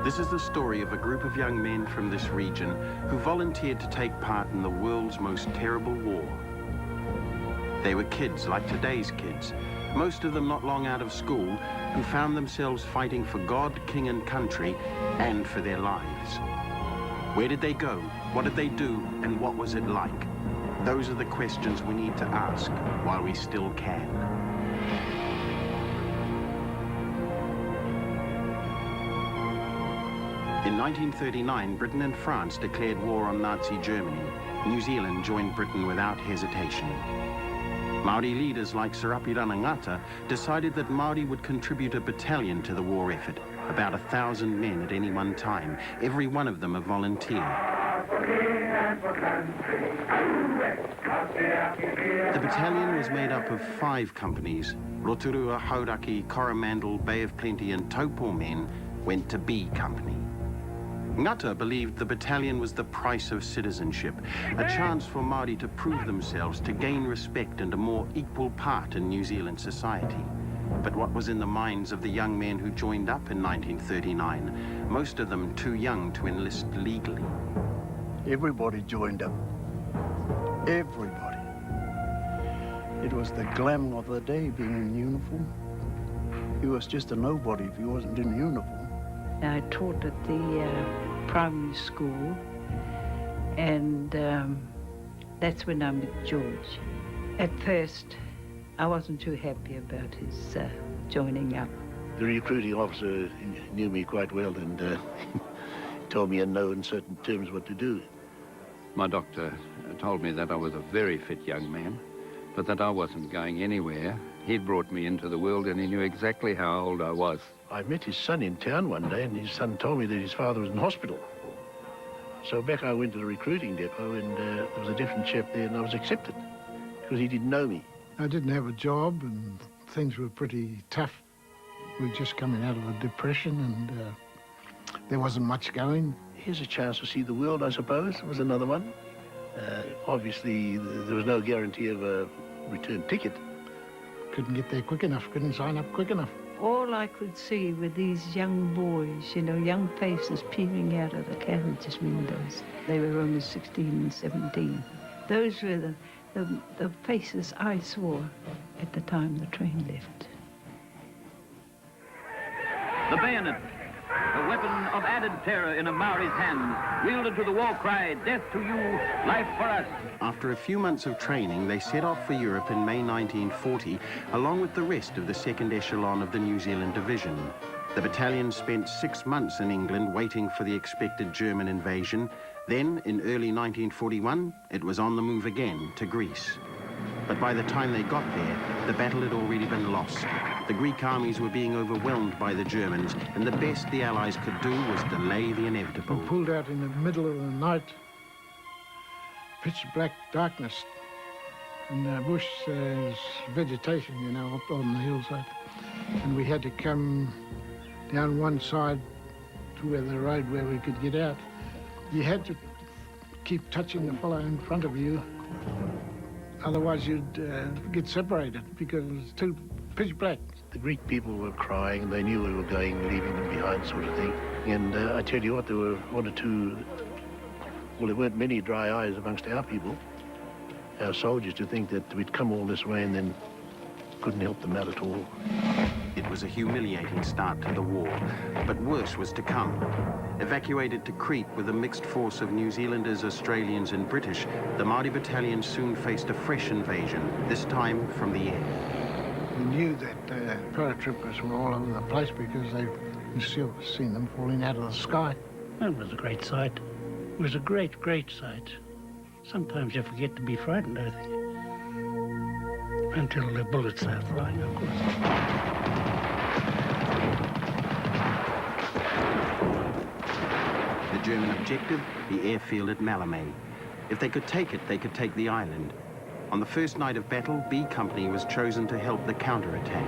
This is the story of a group of young men from this region who volunteered to take part in the world's most terrible war. They were kids like today's kids, most of them not long out of school, who found themselves fighting for God, king and country, and for their lives. Where did they go? What did they do? And what was it like? Those are the questions we need to ask while we still can. In 1939, Britain and France declared war on Nazi Germany. New Zealand joined Britain without hesitation. Maori leaders like R.I.P decided that Maori would contribute a battalion to the war effort, about 1,000 men at any one time, every one of them a volunteer. The battalion was made up of 5 companies. Rotorua, Hauraki, Coromandel, Bay of Plenty and Taupo men went to B Company. Ngata believed the battalion was the price of citizenship, a chance for Maori to prove themselves, to gain respect and a more equal part in New Zealand society. But what was in the minds of the young men who joined up in 1939, most of them too young to enlist legally? Everybody joined up. Everybody. It was the glamour of the day, being in uniform. He was just a nobody if he wasn't in uniform. I taught at the primary school, and that's when I met George. At first, I wasn't too happy about his joining up. The recruiting officer knew me quite well and told me in no uncertain terms what to do. My doctor told me that I was a very fit young man, but that I wasn't going anywhere. He'd brought me into the world and he knew exactly how old I was. I met his son in town one day and his son told me that his father was in hospital. So back I went to the recruiting depot and there was a different chap there and I was accepted because he didn't know me. I didn't have a job and things were pretty tough. We were just coming out of a depression and there wasn't much going. Here's a chance to see the world, I suppose, was another one. Obviously, there was no guarantee of a return ticket. Couldn't get there quick enough, couldn't sign up quick enough. All I could see were these young boys, you know, young faces peering out of the carriages windows. They were only 16 and 17. Those were the faces I saw at the time the train left. The bayonet, a weapon of added terror in a Maori's hand, wielded to the war cry, death to you, life for us. After a few months of training, they set off for Europe in May 1940, along with the rest of the second echelon of the New Zealand Division. The battalion spent 6 months in England waiting for the expected German invasion. Then, in early 1941, it was on the move again to Greece. But by the time they got there, the battle had already been lost. The Greek armies were being overwhelmed by the Germans, and the best the Allies could do was delay the inevitable. We pulled out in the middle of the night, pitch black darkness. In the bush, there's vegetation, you know, up on the hillside. And we had to come down one side to where the road where we could get out. You had to keep touching the fellow in front of you, otherwise you'd get separated because it was too pitch black. The Greek people were crying, they knew we were going, leaving them behind sort of thing. And I tell you what, there were one or two, well, there weren't many dry eyes amongst our people, our soldiers, to think that we'd come all this way and then couldn't help them out at all. It was a humiliating start to the war, but worse was to come. Evacuated to Crete with a mixed force of New Zealanders, Australians and British, the Maori Battalion soon faced a fresh invasion, this time from the air. We knew that paratroopers were all over the place because we've still seen them falling out of the sky. It was a great sight. It was a great, great sight. Sometimes you forget to be frightened, I think. Until the bullets start flying, of course. The German objective, the airfield at Malamé. If they could take it, they could take the island. On the first night of battle, B Company was chosen to help the counterattack.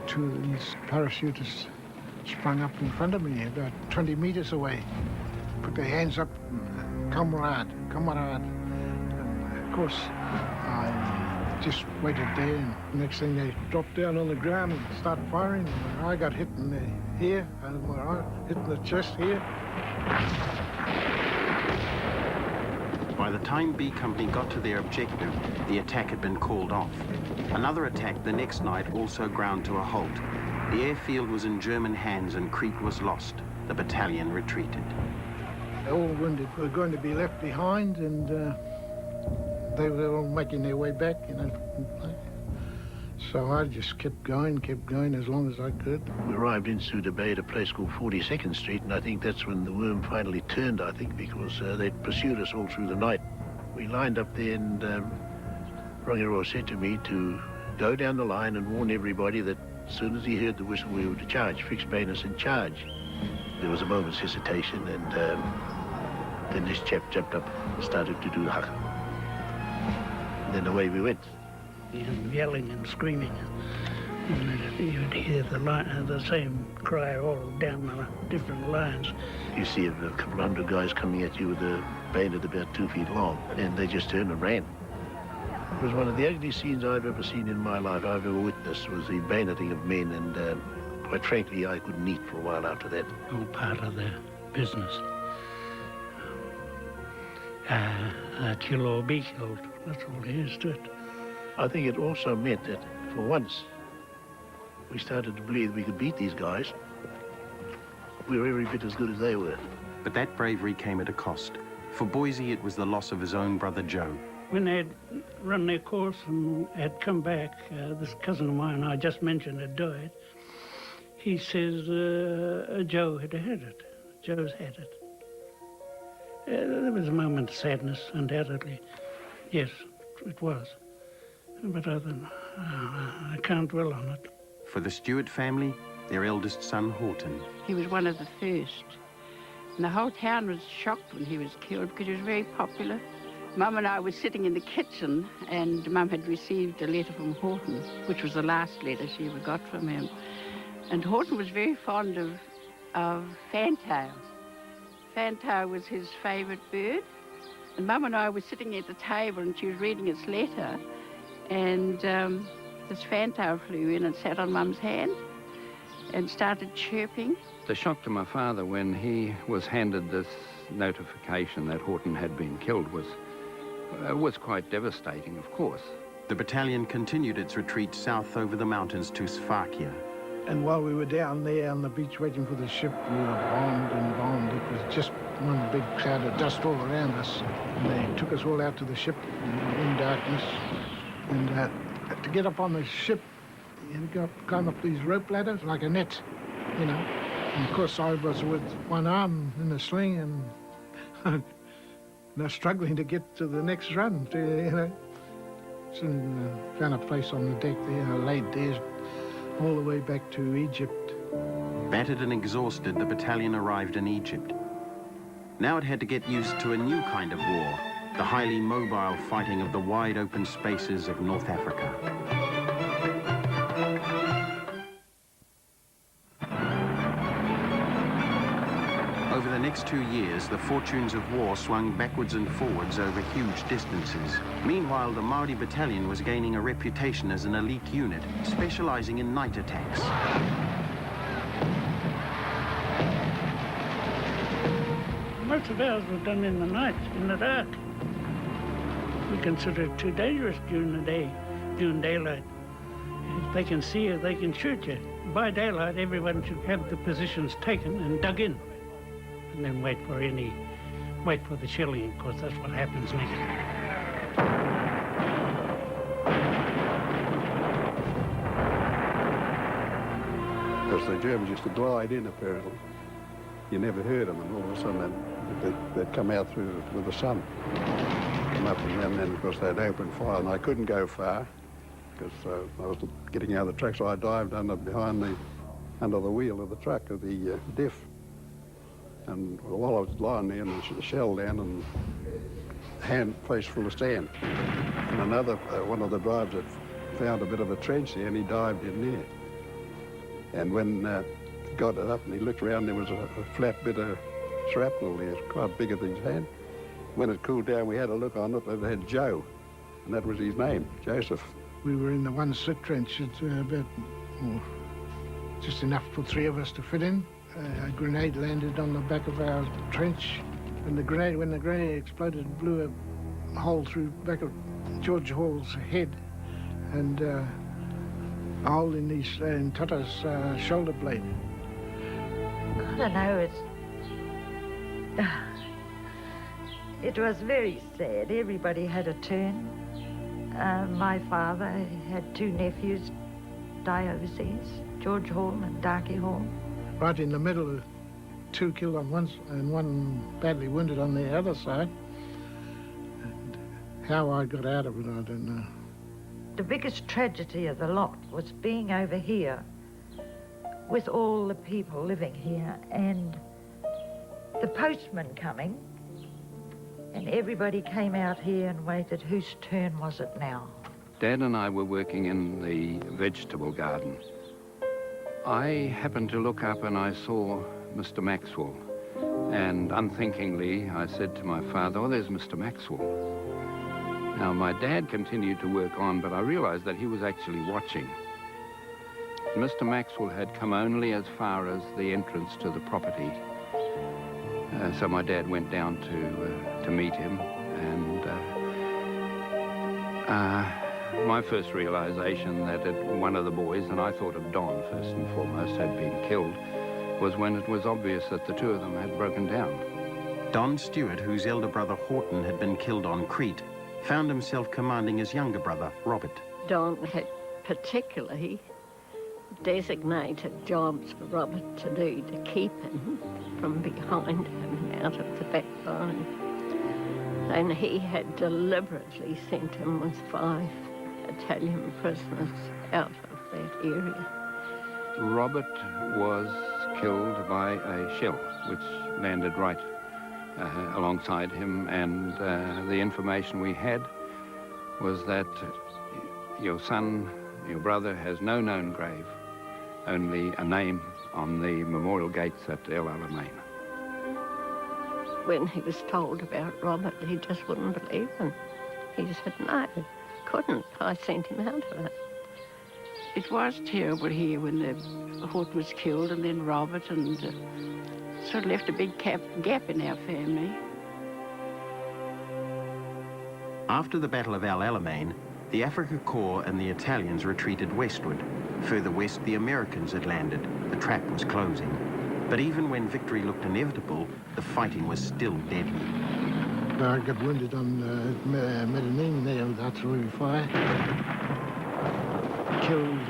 2 of these parachutists sprung up in front of me, about 20 meters away, put their hands up, comrade, comrade. And of course, I just waited there, and the next thing they dropped down on the ground and started firing. And I got hit in the ear, and my eye hit in the chest here. By the time B Company got to their objective, the attack had been called off. Another attack the next night also ground to a halt. The airfield was in German hands and Crete was lost. The battalion retreated. All wounded were going to be left behind, and they were all making their way back, you know. So I just kept going as long as I could. We arrived in Suda Bay at a place called 42nd Street, and I think that's when the worm finally turned, I think, because they'd pursued us all through the night. We lined up there, and Rongiroa said to me to go down the line and warn everybody that as soon as he heard the whistle, we were to charge, fixed bayonets and charge. There was a moment's hesitation, and then this chap jumped up and started to do the haka. And then away we went. And yelling and screaming, and you'd hear the same cry all down the different lines. You see a couple hundred guys coming at you with a bayonet about 2 feet long, and they just turned and ran. It was one of the ugliest scenes I've ever seen in my life, I've ever witnessed, was the bayoneting of men, and quite frankly, I couldn't eat for a while after that. All part of the business. Kill or be killed, that's all there is to it. I think it also meant that, for once, we started to believe we could beat these guys. We were every bit as good as they were. But that bravery came at a cost. For Boise, it was the loss of his own brother Joe. When they'd run their course and had come back, this cousin of mine I just mentioned had died. He says Joe had it. Joe's had it. There was a moment of sadness, undoubtedly. Yes, it was. But other than, I can't dwell on it. For the Stewart family, their eldest son, Horton. He was one of the first. And the whole town was shocked when he was killed because he was very popular. Mum and I were sitting in the kitchen, and Mum had received a letter from Horton, which was the last letter she ever got from him. And Horton was very fond of fantail. Fantail was his favourite bird. And Mum and I were sitting at the table, and she was reading its letter. And this fantail flew in and sat on Mum's hand and started chirping. The shock to my father when he was handed this notification that Horton had been killed was quite devastating, of course. The battalion continued its retreat south over the mountains to Sfakia. And while we were down there on the beach waiting for the ship, we were bombed and bombed. It was just one big cloud of dust all around us. And they took us all out to the ship in darkness. And to get up on the ship, you had to climb up these rope ladders like a net, you know. And of course I was with one arm in a sling and struggling to get to the next run, you know. So found a place on the deck there, and I laid there all the way back to Egypt. Battered and exhausted, the battalion arrived in Egypt. Now it had to get used to a new kind of war, the highly mobile fighting of the wide open spaces of North Africa. Over the next 2 years, the fortunes of war swung backwards and forwards over huge distances. Meanwhile, the Maori Battalion was gaining a reputation as an elite unit, specializing in night attacks. Most of ours were done in the night, in the dark. We consider it too dangerous during the day, during daylight. If they can see you, they can shoot you. By daylight, everyone should have the positions taken and dug in, and then wait for the shelling, of course, that's what happens next. Because the Germans used to glide in, apparently. You never heard them, and all of a sudden they'd come out through with the sun. Come up, and then of course they'd open fire, and I couldn't go far because I was getting out of the truck, so I dived under the wheel of the truck, of the diff. And while I was lying there, and the shell down, and hand face full of sand. And another one of the drivers had found a bit of a trench there, and he dived in there. And when he got it up and he looked around, there was a flat bit of shrapnel there, quite bigger than his hand. When it cooled down, we had a look on it, and it had Joe, and that was his name, Joseph. We were in the one slit trench, just enough for 3 of us to fit in. A grenade landed on the back of our trench, and when the grenade exploded, it blew a hole through the back of George Hall's head, and a hole in Tata's shoulder blade. I don't know, it was very sad. Everybody had a turn. My father had 2 nephews die overseas, George Hall and Darky Hall. Right in the middle, 2 killed on one side and 1 badly wounded on the other side. And how I got out of it, I don't know. The biggest tragedy of the lot was being over here with all the people living here and the postman coming, and everybody came out here and waited. Whose turn was it now? Dad and I were working in the vegetable garden. I happened to look up and I saw Mr. Maxwell, and unthinkingly I said to my father, "Oh, there's Mr. Maxwell." Now, my dad continued to work on, but I realized that he was actually watching. Mr. Maxwell had come only as far as the entrance to the property. So my dad went down to meet him, and my first realization that one of the boys, and I thought of Don first and foremost, had been killed, was when it was obvious that the 2 of them had broken down. Don Stewart, whose elder brother Horton had been killed on Crete, found himself commanding his younger brother, Robert. Don had particularly designated jobs for Robert to do to keep him from behind him out of the back line. And he had deliberately sent him with 5 Italian prisoners out of that area. Robert was killed by a shell which landed right alongside him, and the information we had was that your son, your brother, has no known grave, only a name on the memorial gates at El Alamein. When he was told about Robert, he just wouldn't believe him. He said, "No, couldn't. I sent him out of it." It was terrible here when the Hort was killed, and then Robert, and sort of left a big gap in our family. After the Battle of El Alamein, the Afrika Korps and the Italians retreated westward. Further west, the Americans had landed. The trap was closing. But even when victory looked inevitable, the fighting was still deadly. I got wounded on Medellin there with artillery fire. Killed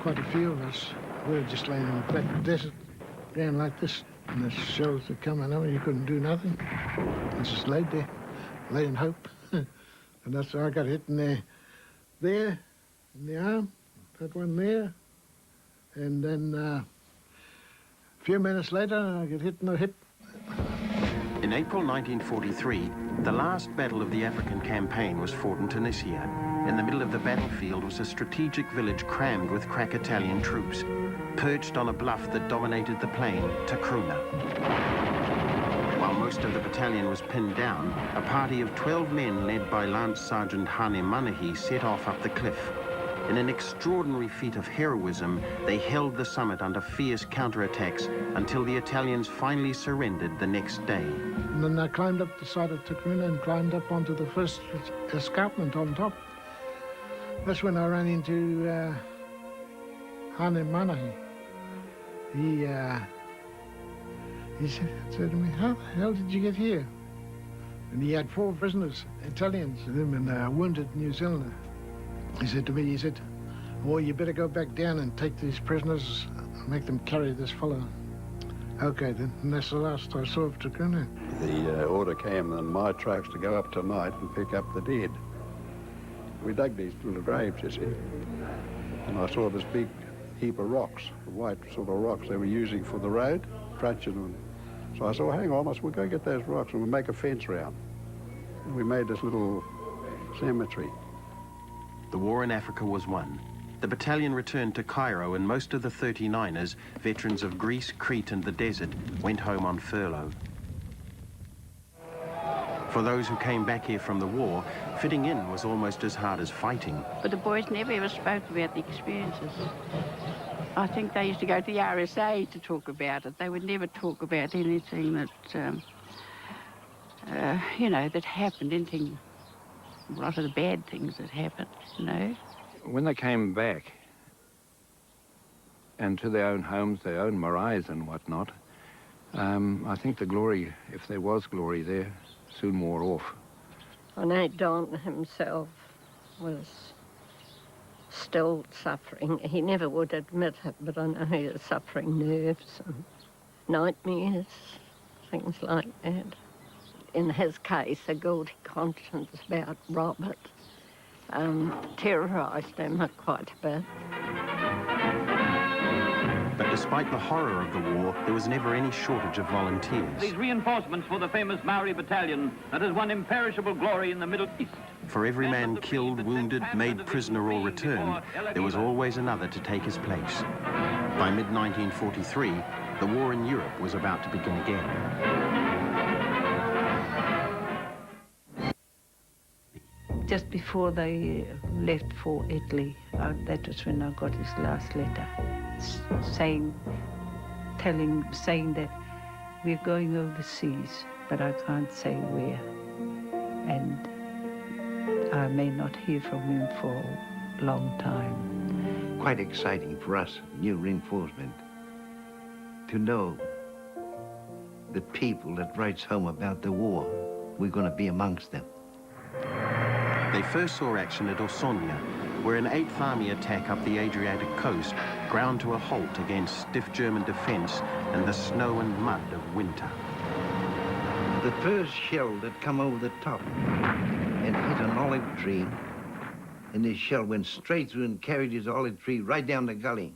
quite a few of us. We were just laying in the flat desert, down like this, and the shells were coming over. You couldn't do nothing. I just laid there, lay in hope. And that's why I got hit in there, in the arm, that one there, and then a few minutes later, I got hit in the hip. In April 1943, the last battle of the African campaign was fought in Tunisia. In the middle of the battlefield was a strategic village crammed with crack Italian troops, perched on a bluff that dominated the plain, Takruna. While most of the battalion was pinned down, a party of 12 men led by Lance Sergeant Hane Manahi set off up the cliff. In an extraordinary feat of heroism, they held the summit under fierce counterattacks until the Italians finally surrendered the next day. And then I climbed up the side of Takruna and climbed up onto the first escarpment on top. That's when I ran into Hane Manahi. He said to me, "How the hell did you get here?" And he had 4 prisoners, Italians, and a wounded New Zealander. He said to me, "Oh, you better go back down and take these prisoners and make them carry this fellow." Okay, then. And that's the last I saw of Takruna. The order came on my trucks to go up tonight and pick up the dead. We dug these little graves, you see, and I saw this big heap of rocks, white sort of rocks they were using for the road, crunching them. So I said, "Hang on," I said, "we'll go get those rocks and we'll make a fence round." And we made this little cemetery. The war in Africa was won. The battalion returned to Cairo, and most of the 39ers, veterans of Greece, Crete and the desert, went home on furlough. For those who came back here from the war, fitting in was almost as hard as fighting. But the boys never ever spoke about the experiences. I think they used to go to the RSA to talk about it. They would never talk about anything that, you know, that happened, anything, a lot of the bad things that happened, you know. When they came back and to their own homes, their own maraes and whatnot, I think the glory, if there was glory there, soon wore off. I know Don himself was still suffering. He never would admit it, but I know he was suffering nerves and nightmares, things like that. In his case, a guilty conscience about Robert terrorised him quite a bit. But despite the horror of the war, there was never any shortage of volunteers. These reinforcements for the famous Maori Battalion that has won imperishable glory in the Middle East. For every man killed, wounded, made prisoner or returned, there was always another to take his place. By mid-1943, the war in Europe was about to begin again. Just before they left for Italy, that was when I got his last letter, saying that we're going overseas, but I can't say where, and I may not hear from him for a long time. Quite exciting for us, new reinforcement, to know the people that writes home about the war, we're going to be amongst them. They first saw action at Ausonia, where an 8th Army attack up the Adriatic coast ground to a halt against stiff German defence and the snow and mud of winter. The first shell that come over the top and hit an olive tree, and this shell went straight through and carried his olive tree right down the gully.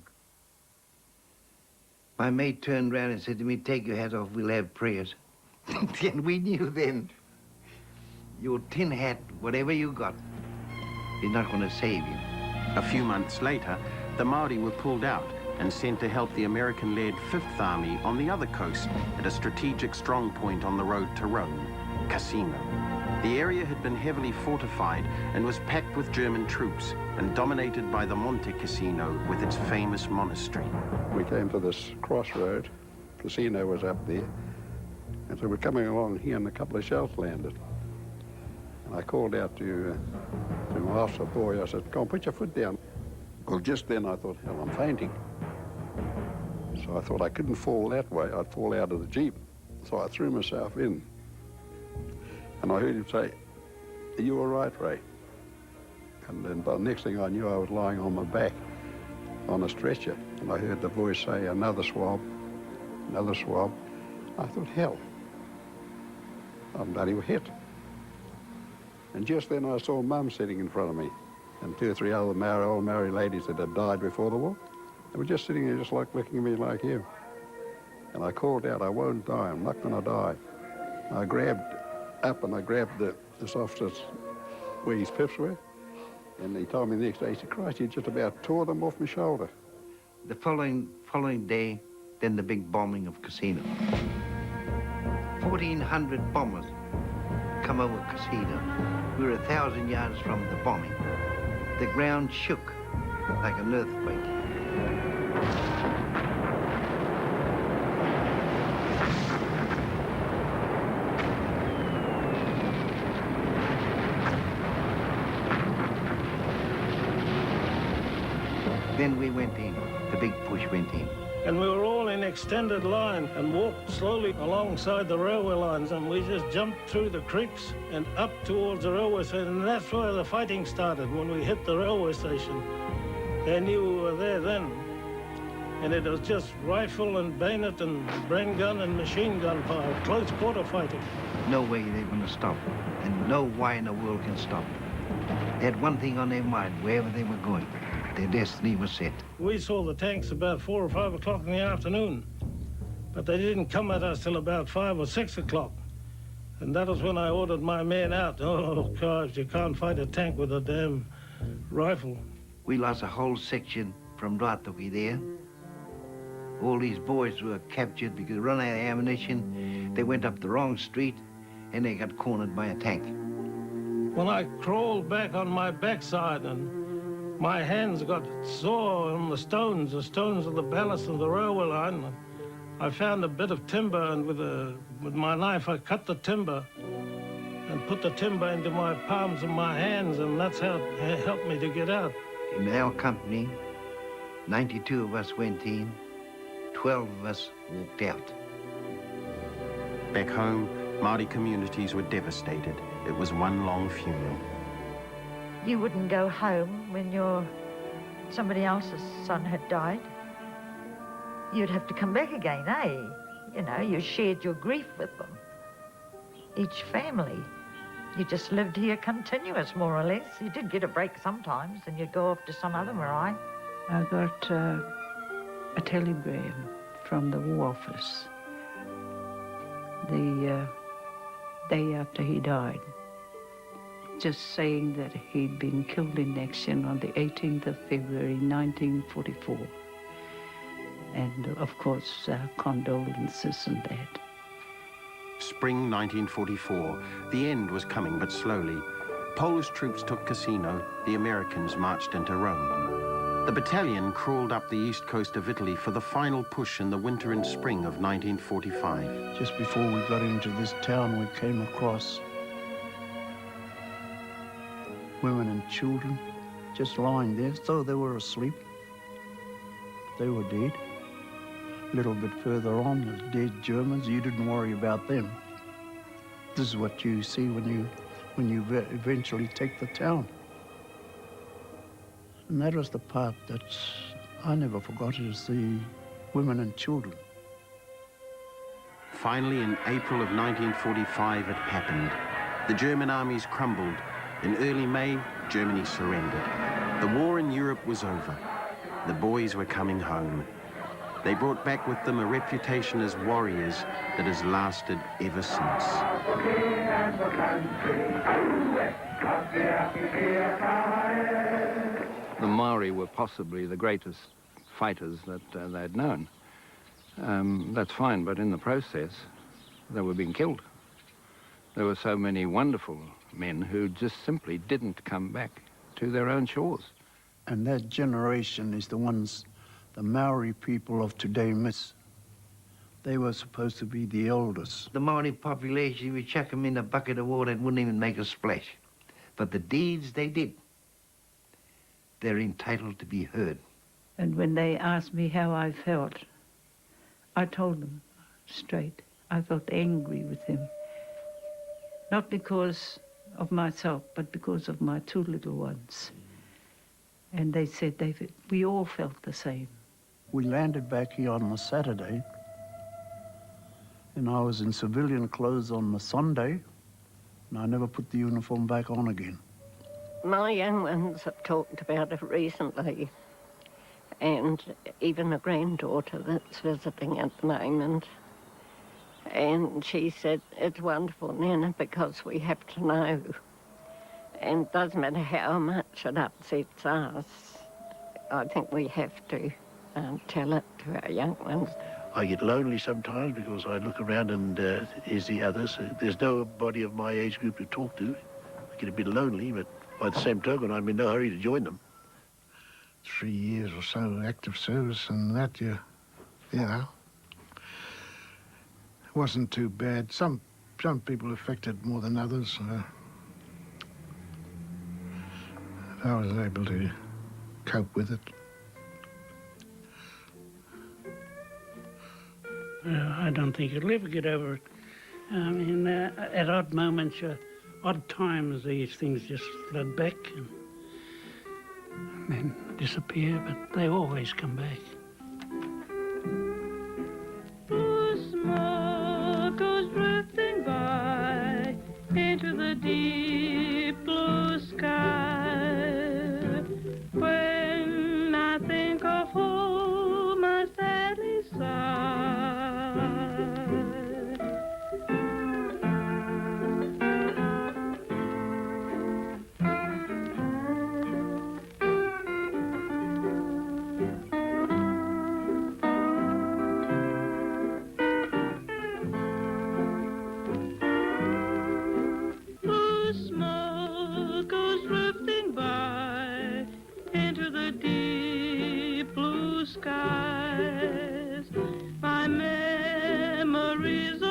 My mate turned around and said to me, "Take your hat off, we'll have prayers." And we knew then, your tin hat, whatever you got, is not going to save you. A few months later, the Maori were pulled out and sent to help the American-led 5th Army on the other coast at a strategic strong point on the road to Rome, Cassino. The area had been heavily fortified and was packed with German troops and dominated by the Monte Cassino with its famous monastery. We came to this crossroad. Casino was up there. And so we're coming along here and a couple of shells landed. And I called out to my officer boy, I said, "Go on, put your foot down." Well, just then I thought, hell, I'm fainting. So I thought I couldn't fall that way. I'd fall out of the Jeep. So I threw myself in. And I heard him say, "Are you all right, Ray?" And then by the next thing I knew, I was lying on my back on a stretcher. And I heard the voice say, "Another swab, another swab." I thought, hell, I'm bloody hit. And just then I saw Mum sitting in front of me and 2 or 3 other old Maori ladies that had died before the war. They were just sitting there just like looking at me like you. And I called out, "I won't die, I'm not going to die." I grabbed up and I grabbed this officer's where his pips were. And he told me the next day, he said, "Christ, you just about tore them off my shoulder." The following day, then the big bombing of Casino. 1,400 bombers come over Casino. We were 1,000 yards from the bombing. The ground shook like an earthquake. Then we went in, the big push went in. And we were all in extended line and walked slowly alongside the railway lines, and we just jumped through the creeks and up towards the railway station, and that's where the fighting started, when we hit the railway station. They knew we were there then. And it was just rifle and bayonet and Bren gun and machine gun fire, close quarter fighting. No way they're going to stop, and no way in the world can stop. They had one thing on their mind, wherever they were going. Their destiny was set. We saw the tanks about 4 or 5 o'clock in the afternoon, but they didn't come at us till about 5 or 6 o'clock. And that was when I ordered my men out. Oh, gosh, you can't fight a tank with a damn rifle. We lost a whole section from Ratoki there. All these boys were captured because they run out of ammunition. They went up the wrong street, and they got cornered by a tank. When I crawled back on my backside and my hands got sore on the stones of the ballast of the railway line, I found a bit of timber, and with my knife I cut the timber and put the timber into my palms of my hands, and that's how it helped me to get out. In our company, 92 of us went in, 12 of us walked out. Back home, Maori communities were devastated. It was one long funeral. You wouldn't go home when somebody else's son had died. You'd have to come back again, eh? You know, you shared your grief with them. Each family. You just lived here continuous, more or less. You did get a break sometimes, and you'd go off to some other marae. I got a telegram from the War Office the day after he died, just saying that he'd been killed in action on the 18th of February, 1944. And, of course, condolences and that. Spring 1944. The end was coming, but slowly. Polish troops took Cassino. The Americans marched into Rome. The battalion crawled up the east coast of Italy for the final push in the winter and spring of 1945. Just before we got into this town, we came across women and children just lying there, so they were asleep. They were dead. A little bit further on, the dead Germans. You didn't worry about them. This is what you see when you eventually take the town. And that was the part that I never forgot, is the women and children. Finally, in April of 1945, it happened. The German armies crumbled. In early May, Germany surrendered. The war in Europe was over. The boys were coming home. They brought back with them a reputation as warriors that has lasted ever since. The Maori were possibly the greatest fighters that they'd known. That's fine, but in the process, they were being killed. There were so many wonderful men who just simply didn't come back to their own shores. And that generation is the ones the Maori people of today miss. They were supposed to be the eldest. The Maori population, we chuck them in a bucket of water, it wouldn't even make a splash. But the deeds they did, they're entitled to be heard. And when they asked me how I felt, I told them straight. I felt angry with him. Not because of myself, but because of my two little ones. And they said we all felt the same. We landed back here on the Saturday, and I was in civilian clothes on the Sunday, and I never put the uniform back on again. My young ones have talked about it recently, and even my granddaughter that's visiting at the moment. And she said, it's wonderful, Nana, because we have to know. And it doesn't matter how much it upsets us, I think we have to tell it to our young ones. I get lonely sometimes because I look around and there's the others. There's nobody of my age group to talk to. I get a bit lonely, but by the same token, I'm in no hurry to join them. 3 years or so active service, and that, you know, it wasn't too bad. Some people affected more than others. I was able to cope with it. I don't think you'll ever get over it. I mean, at odd moments, odd times, these things just flood back and then disappear, but they always come back. Smoke goes drifting by into the deep blue sky. When I think of home, I sadly sigh. My memories